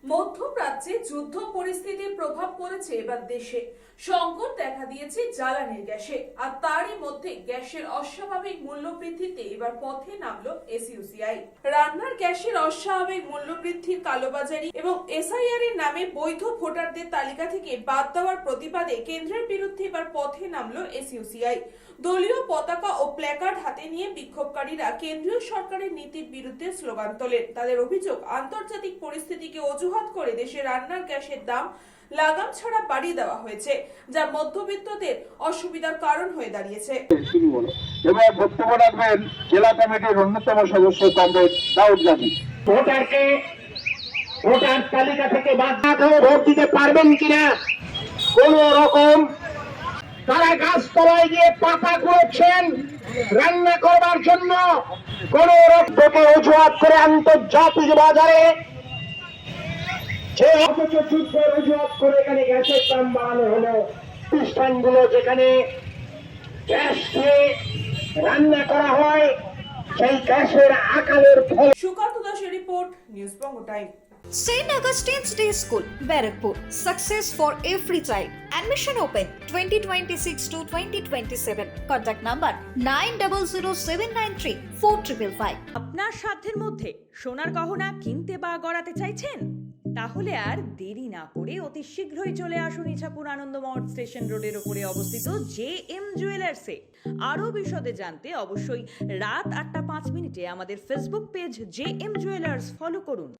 মধ্যপ্রাচ্যে যুদ্ধ পরিস্থিতির প্রভাব পড়েছে এবার দেশে। সংকট দেখা দিয়েছে জ্বালানির গ্যাসে, আর তারই মধ্যে গ্যাসের অস্বাভাবিক মূল্য বৃদ্ধিতে এবার পথে নামলো এসইউসিআই। রান্নার গ্যাসের অস্বাভাবিক মূল্য বৃদ্ধির কালোবাজারি এবং এসআইআর এর নামে বৈধ ভোটারদের তালিকা থেকে বাদ দেওয়ার প্রতিবাদে কেন্দ্রের বিরুদ্ধে এবার পথে নামলো এসইউসিআই। দলীয় পতাকা ও প্ল্যাকার্ড হাতে নিয়ে বিক্ষোভকারীরা কেন্দ্রীয় সরকারের নীতির বিরুদ্ধে স্লোগান তোলেন। তাদের অভিযোগ, আন্তর্জাতিক পরিস্থিতিকে অজুহাত করে দেশে রান্নার গ্যাসের দাম লাগাম ছাড়া বাড়িয়ে দেওয়া হয়েছে, যা মধ্যবিত্তদের অসুবিধার কারণ হয়ে দাঁড়িয়েছে। এবং বক্তব্য রাখবেন জেলা কমিটির অন্যতম সদস্য কমরেড দাউদ গাজী। ভোটারকে ভোটার তালিকা থেকে বাদ দিয়ে ভোট দিতে পারবেন কিনা কোন রকম তারা গাছতলায় গিয়ে পাতা কুড়োচ্ছেন রান্না করবার জন্য, কোন রক্তকে অজুহাত করে আন্তর্জাতিক বাজারে যে অথচ যুদ্ধের অজুহাত করে এখানে গ্যাসের দাম বাড়ানো হলো। প্রতিষ্ঠানগুলো যেখানে গ্যাস দিয়ে রান্না করা হয় সেই গ্যাসের আকালের ফল। সুকান্ত দাসের report, news Banga time. St. Augustine's Day School, Barakpur. Success for every child. Admission open 2026 to 2027. Contact number 9007934555. আপনার সাধ্যের মধ্যে সোনার গহনা কিনতে বা গড়াতে চাইছেন? তাহলে আর দেরি না করে অতি শীঘ্রই চলে আসুন ইছাপুর আনন্দমঠ স্টেশন রোডের উপরে অবস্থিত JM জুয়েলার্সে। আরও বিশদে জানতে অবশ্যই রাত 8:05 আমাদের Facebook page JM jewellers follow করুন।